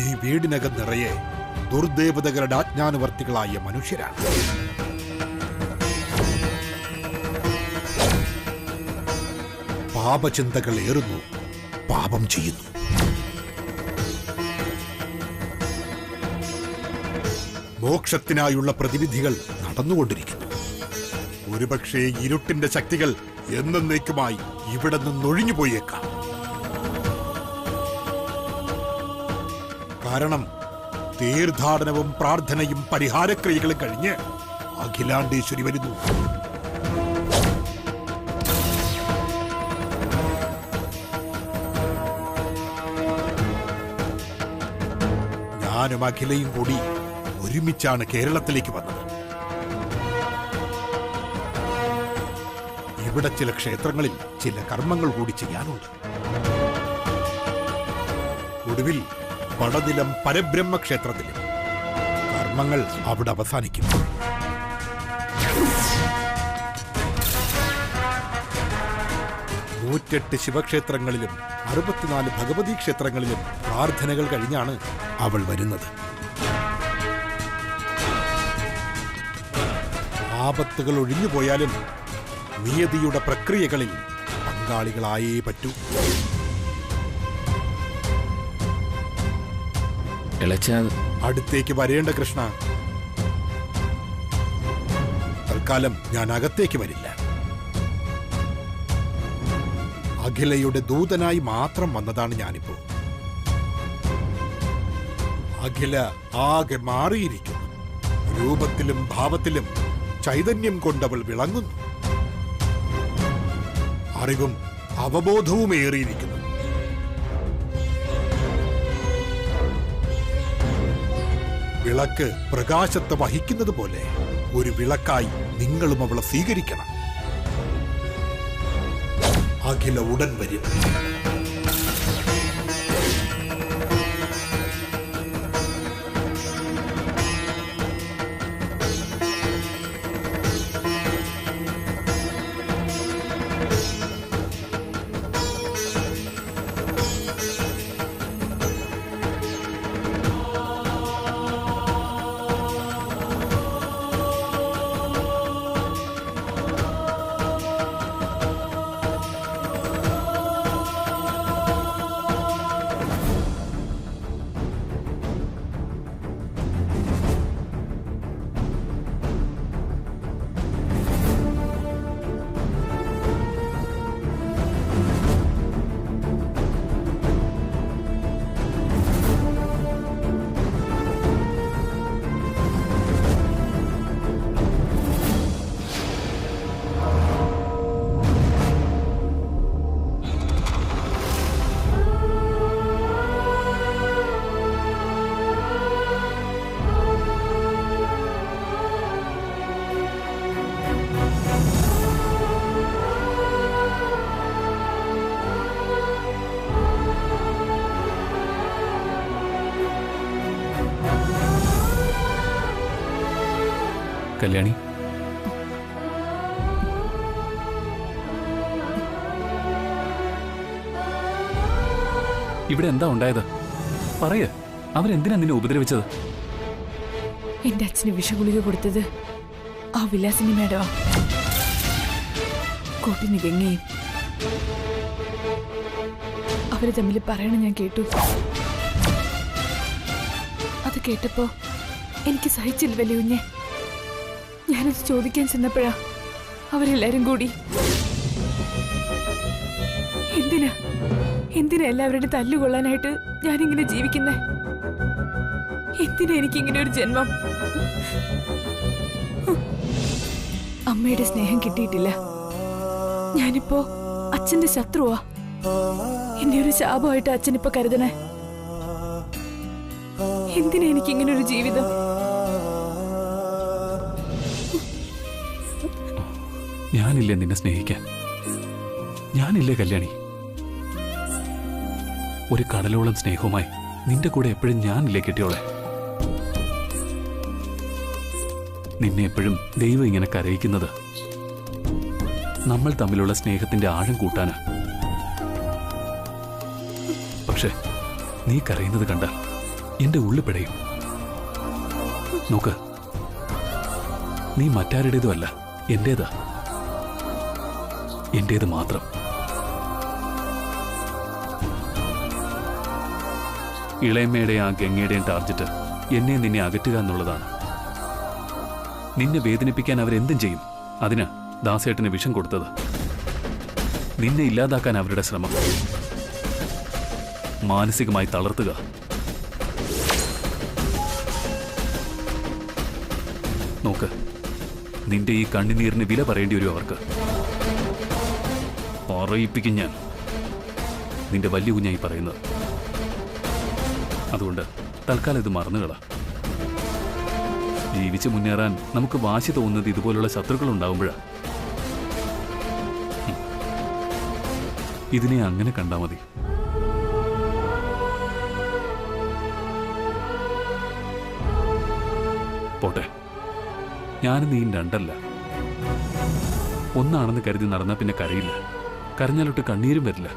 ഈ വീടിനകം നിറയെ ദുർദേവതകളുടെ ആജ്ഞാനുവർത്തികളായ മനുഷ്യരാണ്. പാപചിന്തകൾ ഏറുന്നു, പാപം ചെയ്യുന്നു. മോക്ഷത്തിനായുള്ള പ്രതിവിധികൾ നടന്നുകൊണ്ടിരിക്കുന്നു. ഒരുപക്ഷേ ഇരുട്ടിന്റെ ശക്തികൾ എന്നേക്കുമായി ഇവിടെ നിന്നൊഴിഞ്ഞു പോയേക്കാം. കാരണം തീർത്ഥാടനവും പ്രാർത്ഥനയും പരിഹാരക്രിയകളും കഴിഞ്ഞ് അഖിലാണ്ടേശ്വരി വരുന്നു. ഞാനും അഖിലയും കൂടി ഒരുമിച്ചാണ് കേരളത്തിലേക്ക് വന്നത്. ഇവിടെ ചില ക്ഷേത്രങ്ങളിൽ ചില കർമ്മങ്ങൾ കൂടി ചെയ്യാനുണ്ട്. ഒടുവിൽ വടനിലം പരബ്രഹ്മ ക്ഷേത്രത്തിലും കർമ്മങ്ങൾ അവിടെ അവസാനിക്കും. നൂറ്റെട്ട് ശിവക്ഷേത്രങ്ങളിലും 64 ഭഗവതി ക്ഷേത്രങ്ങളിലും പ്രാർത്ഥനകൾ കഴിഞ്ഞാണ് അവൾ വരുന്നത്. ആപത്തുകൾ ഒഴിഞ്ഞുപോയാലും നിയതിയുടെ പ്രക്രിയകളിൽ പങ്കാളികളായേ പറ്റൂ. അടുത്തേക്ക് വരേണ്ട കൃഷ്ണ. തൽക്കാലം ഞാൻ അകത്തേക്ക് വരില്ല. അഖിലയുടെ ദൂതനായി മാത്രം വന്നതാണ് ഞാനിപ്പോ. അഖില ആകെ മാറിയിരിക്കുന്നു. രൂപത്തിലും ഭാവത്തിലും ചൈതന്യം കൊണ്ടവൾ വിളങ്ങുന്നു. അറിവും അവബോധവും ഏറിയിരിക്കുന്നു. വിളക്ക് പ്രകാശത്തെ വഹിക്കുന്നത് പോലെ ഒരു വിളക്കായി നിങ്ങളും അവളെ സ്വീകരിക്കണം. അഖില ഉടൻ വരും. കല്യാണി, ഇവിടെ എന്താ ഉണ്ടായത്? പറയ. അവരെന്തിനാ നിന്നെ ഉപദ്രവിച്ചത്? എന്റെ അച്ഛന് വിഷഗുളിക കൊടുത്തത് ആ വിലാസിനി മേഡമാ. കോട്ടിന് ഗംഗയും അവര് തമ്മിൽ പറയണ ഞാൻ കേട്ടു. അത് കേട്ടപ്പോ എനിക്ക് സഹിച്ചില്ല വലിയ. ഞാനത് ചോദിക്കാൻ ചെന്നപ്പോഴാ അവരെല്ലാരും കൂടി എന്തിനാ എല്ലാവരുടെ തല്ലുകൊള്ളാനായിട്ട് ഞാനിങ്ങനെ ജീവിക്കുന്നേ? എന്തിനാ എനിക്കിങ്ങനെ ഒരു ജന്മം? അമ്മയുടെ സ്നേഹം കിട്ടിയിട്ടില്ല. ഞാനിപ്പോ അച്ഛന്റെ ശത്രുവാ. എന്നെ ഒരു ശാപമായിട്ട് അച്ഛനിപ്പോ കരുതണേ. എന്തിനാ എനിക്കിങ്ങനെ ഒരു ജീവിതം? ഞാനില്ലേ നിന്നെ സ്നേഹിക്കാൻ? ഞാനില്ലേ കല്യാണി? ഒരു കടലോളം സ്നേഹവുമായി നിന്റെ കൂടെ എപ്പോഴും ഞാനില്ലേ കെട്ടിയോളെ? നിന്നെ എപ്പോഴും ദൈവം ഇങ്ങനെ കരയിക്കുന്നത് നമ്മൾ തമ്മിലുള്ള സ്നേഹത്തിന്റെ ആഴം കൂട്ടാനാ. പക്ഷെ നീ കരയുന്നത് കണ്ടാൽ എന്റെ ഉള്ളു പിടയും. നോക്ക്, നീ മറ്റാരുടേതുമല്ല, എന്റേതാ. എന്റേത് മാത്രം. ഇളയമ്മയുടെയും ആ ഗംഗയുടെയും ടാർജറ്റ് എന്നെ നിന്നെ അകറ്റുക എന്നുള്ളതാണ്. നിന്നെ വേദനിപ്പിക്കാൻ അവരെന്തും ചെയ്യും. അതിന് ദാസേട്ടന് വിഷം കൊടുത്തത്. നിന്നെ ഇല്ലാതാക്കാൻ അവരുടെ ശ്രമം. മാനസികമായി തളർത്തുക. നോക്ക്, നിന്റെ ഈ കണ്ണുനീരിന് വില പറയേണ്ടി വരും അവർക്ക്. പറയിപ്പിക്കും ഞാൻ. നിന്റെ വലിയ കുഞ്ഞായി പറയുന്നത്. അതുകൊണ്ട് തൽക്കാലം ഇത് മറന്നുകള. ജീവിച്ച് മുന്നേറാൻ നമുക്ക് വാശി തോന്നുന്നത് ഇതുപോലുള്ള ശത്രുക്കൾ ഉണ്ടാവുമ്പോഴാ. ഇതിനെ അങ്ങനെ കണ്ടാ മതി. പോട്ടെ, ഞാനും നീയും രണ്ടല്ല. ഒന്നാണെന്ന് കരുതി നടന്നാൽ പിന്നെ കരയില്ല. കരഞ്ഞാലൊട്ട് കണ്ണീരും വരില്ല.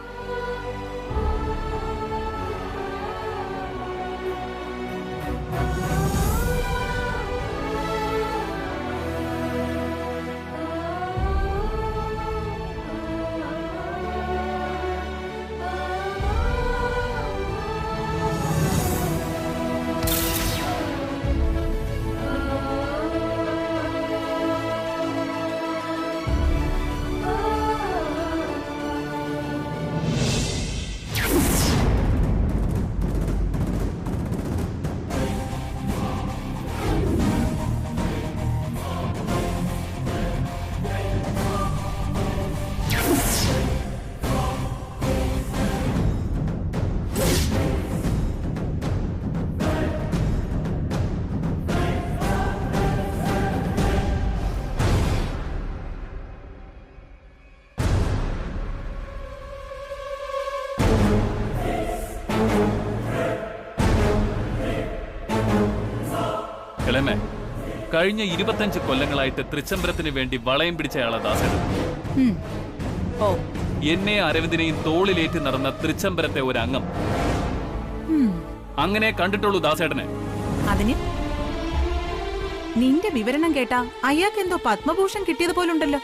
ഇളമേ, കഴിഞ്ഞ 25 കൊല്ലങ്ങളായിട്ട് തൃച്ചംബരത്തിന് വേണ്ടി വളയം പിടിച്ചയാളാ ദാസേട്ടൻ. എന്നെ അരവിന്ദിനെയും തോളിലേറ്റ് നടന്ന തൃച്ചംബരത്തെ ഒരു അംഗം. അങ്ങനെ കണ്ടിട്ടുള്ളൂ ദാസേട്ടനെ. അതിന് നിന്റെ വിവരണം കേട്ടാ അയാൾക്ക് എന്തോ പത്മഭൂഷൺ കിട്ടിയതുപോലുണ്ടല്ലോ.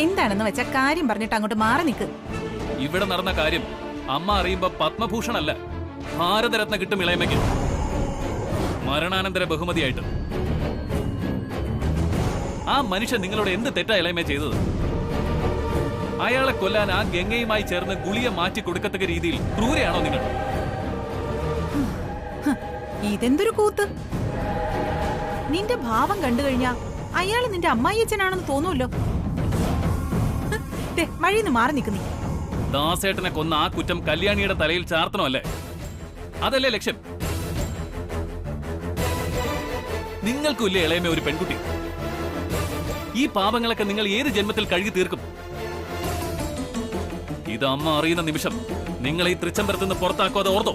എന്താണെന്ന് വെച്ച കാര്യം പറഞ്ഞിട്ട് അങ്ങോട്ട് മാറി നിൽക്ക്. ഇവിടെ നടന്ന കാര്യം അമ്മ അറിയുമ്പോ പത്മഭൂഷൺ അല്ല, ഭാരതരത്ന കിട്ടും ഇളയമയ്ക്ക്. മരണാനന്തര ബഹുമതിയായിട്ട്. ആ മനുഷ്യൻ നിങ്ങളോട് എന്ത് തെറ്റാ ഇളയമേ ചെയ്തത്? അയാളെ കൊല്ലാൻ ആ ഗംഗയുമായി ചേർന്ന് ഗുളിക മാറ്റി കൊടുക്കത്തക്ക രീതിയിൽ ക്രൂരയാണോ നിങ്ങൾ? ഇതെന്തൊരു കൂത്ത്! നിന്റെ ഭാവം കണ്ടു കഴിഞ്ഞാ അയാള് നിന്റെ അമ്മായിയച്ഛനാണെന്ന് തോന്നുമല്ലോ. വഴിന്ന് മാറി നിൽക്കുന്നീ. ദാസേട്ടനെ കൊന്ന ആ കുറ്റം കല്യാണിയുടെ തലയിൽ ചാർത്തണമല്ലേ? അതല്ലേ ലക്ഷ്യം? നിങ്ങൾക്കുമില്ലേ ഇളയമേ ഒരു പെൺകുട്ടി? ഈ പാപങ്ങളൊക്കെ നിങ്ങൾ ഏത് ജന്മത്തിൽ കഴുകി തീർക്കും? ഇത് അമ്മ അറിയുന്ന നിമിഷം നിങ്ങൾ ഈ തൃച്ചംബരത്ത് നിന്ന് പുറത്താക്കാതെ ഓർത്തോ?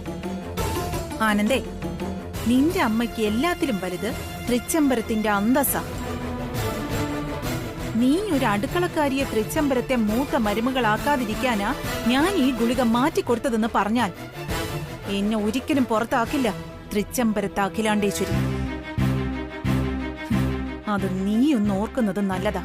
ആനന്ദേ, നിന്റെ അമ്മയ്ക്ക് എല്ലാത്തിലും വലുത് തൃച്ചംബരത്തിന്റെ അന്തസ്സാ. നീ ഒരു അടുക്കളക്കാരിയെ തൃച്ചംബരത്തെ മൂത്ത മരുമകളാക്കാതിരിക്കാനാ ഞാൻ ഈ ഗുളിക മാറ്റിക്കൊടുത്തതെന്ന് പറഞ്ഞാൽ എന്നെ ഒരിക്കലും പുറത്താക്കില്ല തൃച്ചംബരത്ത് അഖിലാണ്ടേശ്വരി. അത് നീ ഒന്ന് ഓർക്കുന്നത് നല്ലതാ.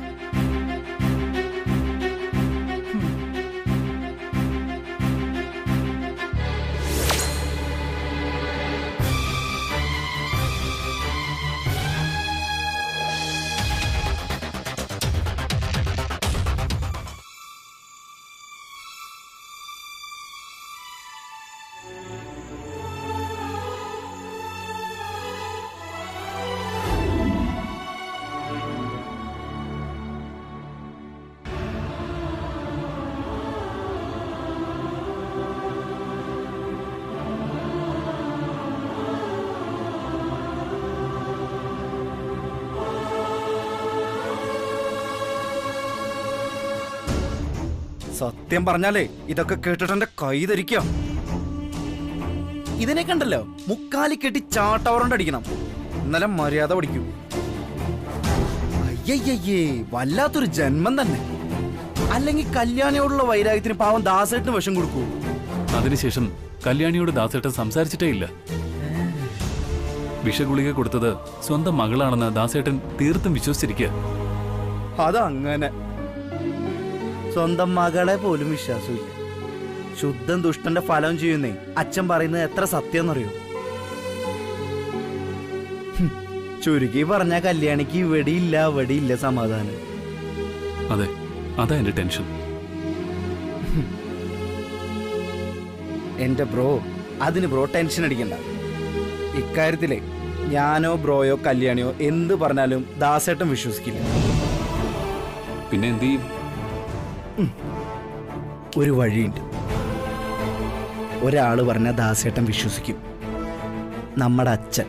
സത്യം പറഞ്ഞാലേ ഇതൊക്കെ കേട്ടിട്ട് എന്റെ കൈ ധരിക്കാം. ഇതിനെ കണ്ടല്ലോ, മുക്കാലി കെട്ടി ചാട്ടവറണ്ടടിക്കണം, ഇന്നലെ മര്യാദ പഠിക്കൂ. അയ്യയ്യേ, വല്ലാത്തൊരു ജന്മം തന്നെ. അല്ലെങ്കിൽ കല്യാണിയോടുള്ള വൈരാഗ്യത്തിന് പാവം ദാസേട്ടിന് വിഷം കൊടുക്കൂ. അതിനുശേഷം കല്യാണിയോട് ദാസേട്ടൻ സംസാരിച്ചിട്ടേ ഇല്ല. വിഷഗുളിക കൊടുത്തത് സ്വന്തം മകളാണെന്ന് ദാസേട്ടൻ തീർത്തും വിശ്വസിച്ചിരിക്കുക. അതങ്ങനെ സ്വന്തം മകളെ പോലും വിശ്വാസമില്ല. ശുദ്ധം ദുഷ്ടന്റെ ഫലം ചെയ്യുന്നേ അച്ഛൻ പറയുന്നത് എത്ര സത്യം എന്നറിയോ? ചുരുക്കി പറഞ്ഞ കല്യാണിക്ക് ഇവിടെയില്ല സമാധാനം. അതെ, അതാ എന്റെ ടെൻഷൻ. എന്റെ ബ്രോ, അതിന് ബ്രോ ടെൻഷൻ അടിക്കണ്ട. ഇക്കാര്യത്തിലെ ഞാനോ ബ്രോയോ കല്യാണിയോ എന്ത് പറഞ്ഞാലും ദാസേട്ടൻ വിശ്വസിക്കില്ല. പിന്നെ എന്ത് ചെയ്യും? ഒരു വഴിയുണ്ട്. ഒരാള് പറഞ്ഞ ദാസേട്ടൻ വിശ്വസിക്കും. നമ്മുടെ അച്ഛൻ.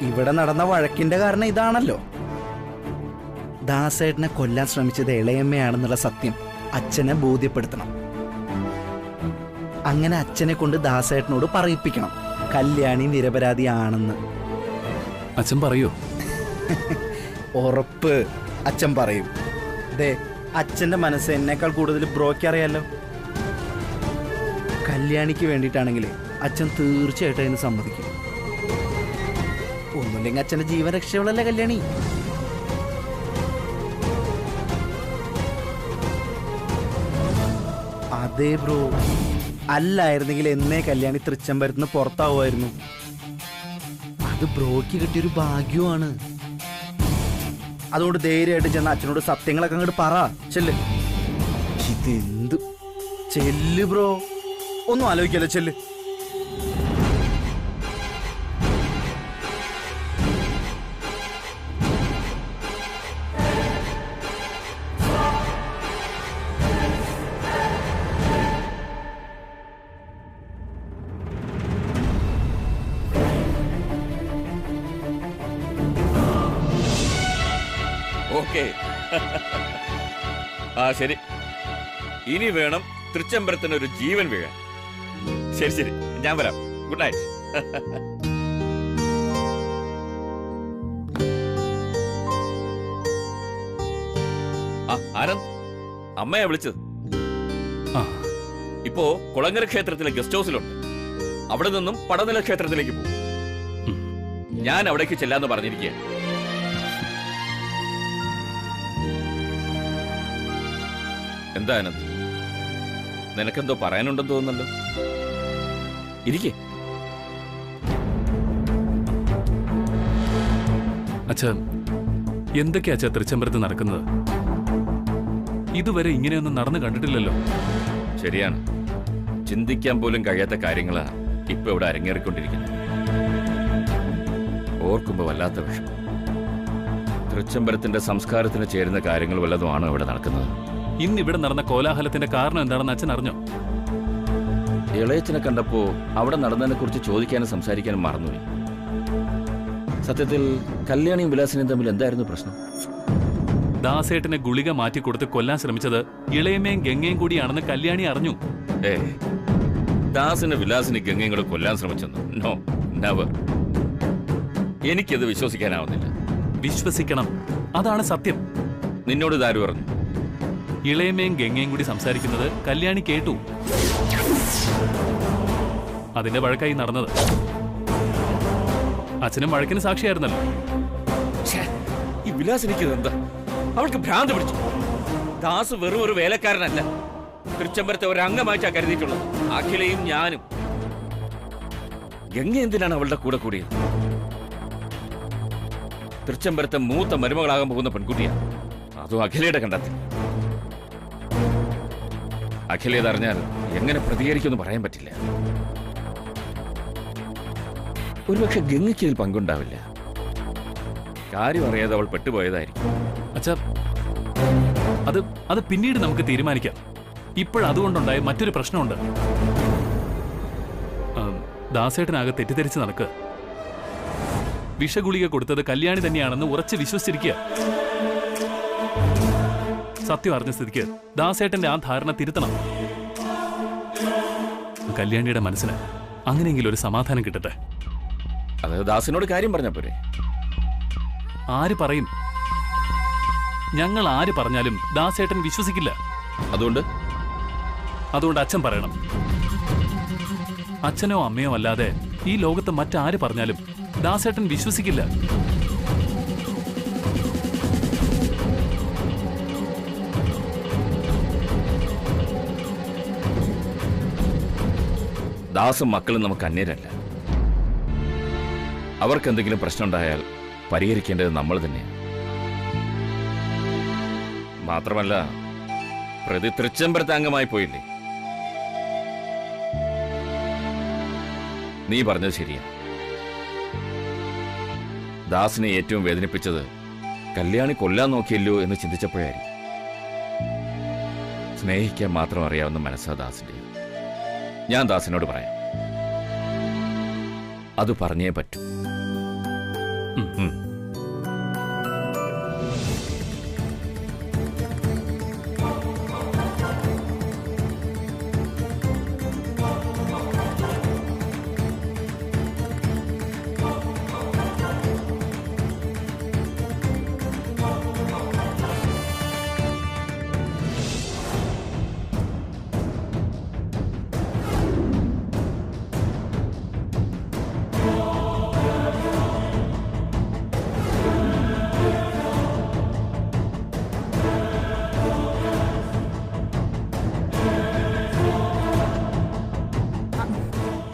ഇവിടെ നടന്ന വഴക്കിന്റെ കാരണം ഇതാണല്ലോ. ദാസേട്ടനെ കൊല്ലാൻ ശ്രമിച്ചത് ഇളയമ്മയാണെന്നുള്ള സത്യം അച്ഛനെ ബോധ്യപ്പെടുത്തണം. അങ്ങനെ അച്ഛനെ കൊണ്ട് ദാസേട്ടനോട് പറയിപ്പിക്കണം കല്യാണി നിരപരാധിയാണെന്ന്. അച്ഛൻ പറയോ? ഉറപ്പ് അച്ഛൻ പറയും. ദേ, അച്ഛന്റെ മനസ്സ് എന്നേക്കാൾ കൂടുതൽ ബ്രോയ്ക്ക് അറിയാലോ. കല്യാണിക്ക് വേണ്ടിയിട്ടാണെങ്കിൽ അച്ഛൻ തീർച്ചയായിട്ടും അതിന് സമ്മതിക്കും. ഒന്നുമില്ലെങ്കിൽ അച്ഛന്റെ ജീവൻ രക്ഷയുള്ളല്ലേ കല്യാണി. അതേ ബ്രോ, അല്ലായിരുന്നെങ്കിൽ എന്നേ കല്യാണി തൃച്ചംബരത്തിന് പുറത്താവുമായിരുന്നു. അത് ബ്രോയ്ക്ക് കിട്ടിയൊരു ഭാഗ്യമാണ്. അതുകൊണ്ട് ധൈര്യമായിട്ട് ചെന്ന അച്ഛനോട് സത്യങ്ങളൊക്കെ അങ്ങോട്ട് പറ. ചെല്ല്. ഇതെന്ത് ചെല്ല് ബ്രോ, ഒന്നും ആലോചിക്കല്ലോ, ചെല്ല്. ഓക്കെ. ആ ശരി, ഇനി വേണം തൃച്ചംബരത്തിന് ഒരു ജീവൻ വീഴാൻ. ശരി ശരി, ഞാൻ വരാം. Good night. ആനന്ദ്, അമ്മയെ വിളിച്ചത്. ഇപ്പോ കുളങ്ങര ക്ഷേത്രത്തിലെ ഗസ്റ്റ് ഹൗസിലുണ്ട്. അവിടെ നിന്നും പടനില ക്ഷേത്രത്തിലേക്ക് പോകും. ഞാൻ അവിടേക്ക് ചെല്ലാന്ന് പറഞ്ഞിരിക്കുകയാണ്. എന്താ ആനന്ദ്, നിനക്കെന്തോ പറയാനുണ്ടെന്ന് തോന്നുന്നല്ലോ. ഇരിക്കേ. അച്ഛാ, എന്തൊക്കെയാ അച്ഛാ തൃച്ചംബരത്ത് നടക്കുന്നത്? ഇതുവരെ ഇങ്ങനെയൊന്നും നടന്നു കണ്ടിട്ടില്ലല്ലോ. ശരിയാണ്, ചിന്തിക്കാൻ പോലും കഴിയാത്ത കാര്യങ്ങളാണ് ഇപ്പൊ ഇവിടെ അരങ്ങേറിക്കൊണ്ടിരിക്കുന്നത്. ഓർക്കുമ്പോ വല്ലാത്ത വിഷമം. തൃച്ചംബരത്തിന്റെ സംസ്കാരത്തിന് ചേരുന്ന കാര്യങ്ങൾ വല്ലതുമാണ് ഇവിടെ നടക്കുന്നത്. ഇന്നിവിടെ നടന്ന കോലാഹലത്തിന്റെ കാരണം എന്താണെന്ന് അച്ഛൻ അറിഞ്ഞോ? ഇളയച്ചനെ കണ്ടപ്പോ അവിടെ നടന്നതിനെ കുറിച്ച് ചോദിക്കാനും സംസാരിക്കാനും മറന്നുപോയി. സത്യത്തിൽ കല്യാണിയും വിലാസിനെയും തമ്മിൽ എന്തായിരുന്നു പ്രശ്നം? ദാസേട്ടനെ ഗുളിക മാറ്റിക്കൊടുത്ത് കൊല്ലാൻ ശ്രമിച്ചത് ഇളയമ്മയും ഗംഗയും കൂടിയാണെന്ന് കല്യാണി അറിഞ്ഞു. ദാസിന് വിലാസിന് ഗംഗയും കൂടെ കൊല്ലാൻ ശ്രമിച്ചെന്നു? No, never. എനിക്കത് വിശ്വസിക്കാനാവുന്നില്ല. വിശ്വസിക്കണം, അതാണ് സത്യം. നിന്നോട് ഇതാര് പറഞ്ഞു? ഇളയമ്മയും ഗംഗയും കൂടി സംസാരിക്കുന്നത് കല്യാണി കേട്ടു. അതിന്റെ വഴക്കായി നടന്നത്. അച്ഛനും വഴക്കിന് സാക്ഷിയായിരുന്നല്ലോ. ഈ വിലാസിനിക്ക് എന്താ? അവൾക്ക് ഭ്രാന്ത് പിടിച്ചു. ദാസ് വെറും ഒരു വേലക്കാരനല്ല, തൃച്ചംബരത്തെ ഒരു അംഗമായിട്ടാ കരുതിയിട്ടുള്ളത്. അഖിലയും ഞാനും. ഗംഗ എന്തിനാണ് അവളുടെ കൂടെ കൂടിയത്? തൃച്ചംബരത്തെ മൂത്ത മരുമകളാകാൻ പോകുന്ന പെൺകുട്ടിയാണ്. അതും അഖിലയുടെ കണ്ടെത്തി. അഖിലേതറിഞ്ഞാൽ എങ്ങനെ പ്രതികരിക്കുമെന്ന് പറയാൻ പറ്റില്ല. ഒരുപക്ഷെ ഗംഗയ്ക്ക് ഇതിൽ പങ്കുണ്ടാവില്ല. കാര്യം അറിയാതെ അവൾ പെട്ടുപോയതായിരിക്കും. അച്ഛാ, അത് പിന്നീട് നമുക്ക് തീരുമാനിക്കാം. ഇപ്പോഴതുകൊണ്ടുണ്ടായ മറ്റൊരു പ്രശ്നമുണ്ട്. ദാസേട്ടനാകെ തെറ്റിദ്ധരിച്ച് നടക്കുക. വിഷഗുളിക കൊടുത്തത് കല്യാണി തന്നെയാണെന്ന് ഉറച്ച് വിശ്വസിച്ചിരിക്കുക. സത്യം അറിഞ്ഞ സ്ഥിതിക്ക് ദാസേട്ടന്റെ ആ ധാരണ തിരുത്തണം. കല്യാണിയുടെ മനസ്സിന് അങ്ങനെയെങ്കിലും ഒരു സമാധാനം കിട്ടട്ടെ. അത് ദാസിനോട് കാര്യം പറഞ്ഞ പോരെ? ആര് പറയും? ഞങ്ങൾ ആര് പറഞ്ഞാലും ദാസേട്ടൻ വിശ്വസിക്കില്ല. അതുകൊണ്ട് അച്ഛൻ പറയണം. അച്ഛനോ അമ്മയോ അല്ലാതെ ഈ ലോകത്ത് മറ്റാര് പറഞ്ഞാലും ദാസേട്ടൻ വിശ്വസിക്കില്ല. ദാസും മക്കളും നമുക്ക് അന്യരല്ല. അവർക്ക് എന്തെങ്കിലും പ്രശ്നമുണ്ടായാൽ പരിഹരിക്കേണ്ടത് നമ്മൾ തന്നെയാണ്. മാത്രമല്ല, പ്രതി തൃച്ചംബരത്തെ അംഗമായി പോയില്ലേ? നീ പറഞ്ഞത് ശരിയാ. ദാസിനെ ഏറ്റവും വേദനിപ്പിച്ചത് കല്യാണി കൊല്ലാൻ നോക്കിയല്ലോ എന്ന് ചിന്തിച്ചപ്പോഴായിരിക്കും. സ്നേഹിക്കാൻ മാത്രം അറിയാവുന്ന മനസ്സാ ദാസിന്റെ. ഞാൻ ദാസിനോട് പറയാം, അത് പറഞ്ഞേ പറ്റൂ.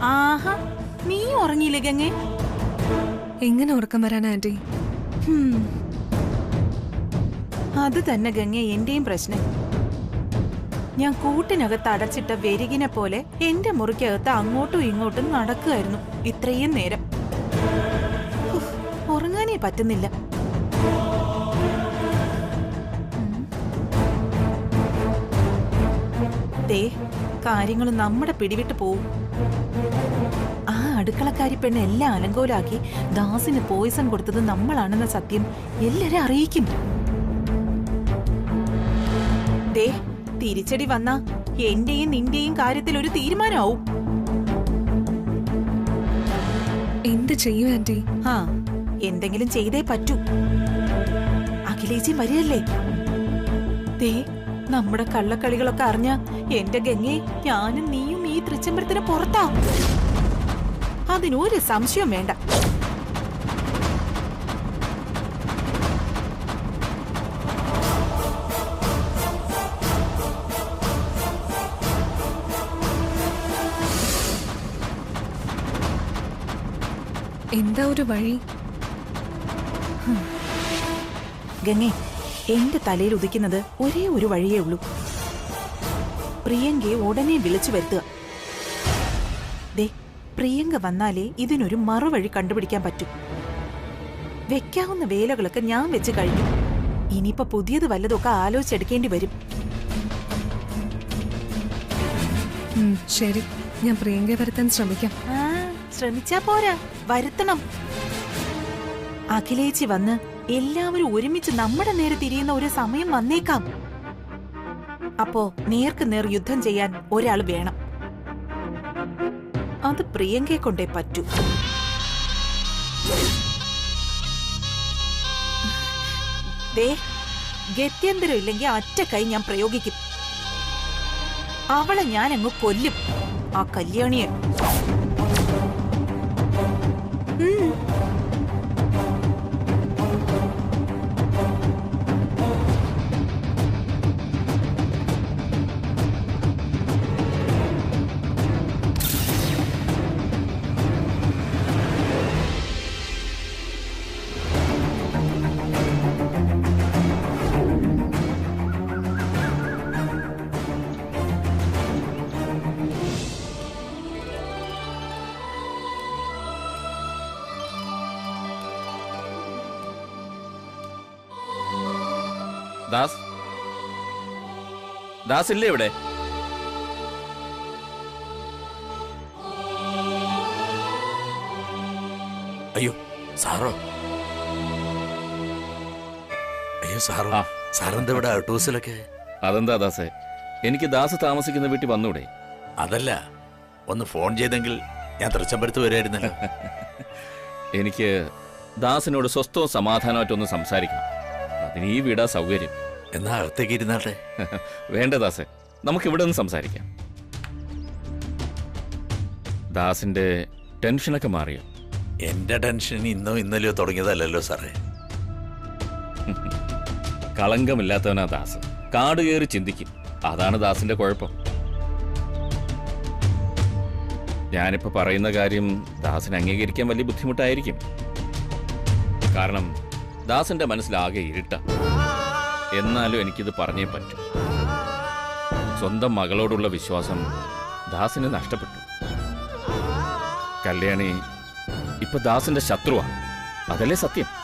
ആഹാ, നീ ഉറങ്ങിയില്ലേ ഗംഗേ? എങ്ങനെ ഉറക്കം വരാൻ ആന്റി? അത് തന്നെ ഗംഗ എന്റെയും പ്രശ്നം. ഞാൻ കൂട്ടിനകത്ത് അടച്ചിട്ട വെരികിനെ പോലെ എന്റെ മുറിക്കകത്ത് അങ്ങോട്ടും ഇങ്ങോട്ടും നടക്കുകയായിരുന്നു ഇത്രയും നേരം. ഉറങ്ങാനേ പറ്റുന്നില്ല. ദേ, കാര്യങ്ങൾ നമ്മുടെ പിടിവിട്ട് പോവും. ആ അടുക്കളക്കാരി പെണ്ണ് എല്ലാം അലങ്കോലാക്കി ദാസിന് പോയിസൺ കൊടുത്തത് നമ്മളാണെന്ന സത്യം എല്ലാരും അറിയിക്കും. ദേ, തിരിച്ചടി വന്ന എന്റെയും നിന്റെയും കാര്യത്തിൽ ഒരു തീരുമാനമാവും. എന്ത് ചെയ്യൂ ആന്റി? ആ, എന്തെങ്കിലും ചെയ്തേ പറ്റൂ. അഖിലേച്ചി വരികയല്ലേ? ദേ, നമ്മുടെ കള്ളക്കളികളൊക്കെ അറിഞ്ഞ എന്റെ ഗംഗയെ ഞാനും നീയും ഈ തൃച്ചംബരത്തിന് പുറത്താ. അതിനൊരു സംശയം വേണ്ട. എന്താ ഒരു വഴി? ഗംഗേ, എന്റെ തലയിൽ ഉദിക്കുന്നത് ഒരേ ഒരു വഴിയേ ഉള്ളൂ. പ്രിയങ്കയെ ഉടനെ വിളിച്ചു വരുത്തുക. ദേ, പ്രിയങ്ക വന്നാലേ ഇതിനൊരു മറുവഴി കണ്ടുപിടിക്കാൻ പറ്റൂ. വെക്കാവുന്ന വേലകളൊക്കെ ഞാൻ വെച്ച് കഴിഞ്ഞു. ഇനിയിപ്പോ പുതിയത് വല്ലതൊക്കെ ആലോചിച്ചെടുക്കേണ്ടി വരും. ശരി, ഞാൻ പ്രിയങ്കയെ വരുത്താൻ ശ്രമിക്കാം. ശ്രമിച്ചാ പോരാ, വരുത്തണം. അഖിലേച്ചി വന്ന് എല്ലാവരും ഒരുമിച്ച് നമ്മുടെ നേരെ തിരിയുന്ന ഒരു സമയം വന്നേക്കാം. അപ്പോ നേർക്ക് നേർ യുദ്ധം ചെയ്യാൻ ഒരാൾ വേണം. അത് പ്രിയങ്കയെ കൊണ്ടേ പറ്റൂ. ദേ, ഗത്യന്തരം ഇല്ലെങ്കിൽ അറ്റ കൈ ഞാൻ പ്രയോഗിക്കും. അവളെ ഞാൻ അങ്ങ് കൊല്ലും, ആ കല്യാണിയെ. ദാസ്, ദാസ് ഇല്ലേ ഇവിടെ? അയ്യോ സാറോ? അയ്യോ സാറോ, സാറെന്താ ഇവിടെ ടൂസിലൊക്കെ? അതെന്താ ദാസേ, എനിക്ക് ദാസ് താമസിക്കുന്ന വീട്ടിൽ വന്നൂടെ? അതല്ല, ഒന്ന് ഫോൺ ചെയ്തെങ്കിൽ ഞാൻ തൃച്ചംബരത്ത് വരുമായിരുന്നല്ലോ. എനിക്ക് ദാസിനോട് സ്വസ്ഥവും സമാധാനമായിട്ടൊന്ന് സംസാരിക്കണം. അതിന് ഈ വീടാ സൗകര്യം. എന്നാ അകത്തേക്ക് ഇരുന്നാട്ടെ. വേണ്ട ദാസേ, നമുക്ക് ഇവിടെ നിന്ന് സംസാരിക്കാം. ദാസിന്റെ ടെൻഷനൊക്കെ മാറിയോ? എന്റെ ടെൻഷൻ ഇന്നോ ഇന്നലെയോ തുടങ്ങിയതല്ലല്ലോ സാറേ. കളങ്കമില്ലാത്തവനാ ദാസ്. കാട് കയറി ചിന്തിക്കും. അതാണ് ദാസിന്റെ കുഴപ്പം. ഞാനിപ്പോ പറയുന്ന കാര്യം ദാസിന് അംഗീകരിക്കാൻ വലിയ ബുദ്ധിമുട്ടായിരിക്കും. കാരണം ദാസിന്റെ മനസ്സിലാകെ ഇരുട്ട. എന്നാലും എനിക്കിത് പറഞ്ഞേ പറ്റൂ. സ്വന്തം മകളോടുള്ള വിശ്വാസം ദാസിന് നഷ്ടപ്പെട്ടു. കല്യാണി ഇപ്പൊ ദാസിന്റെ ശത്രുവാ. അതല്ലേ സത്യം?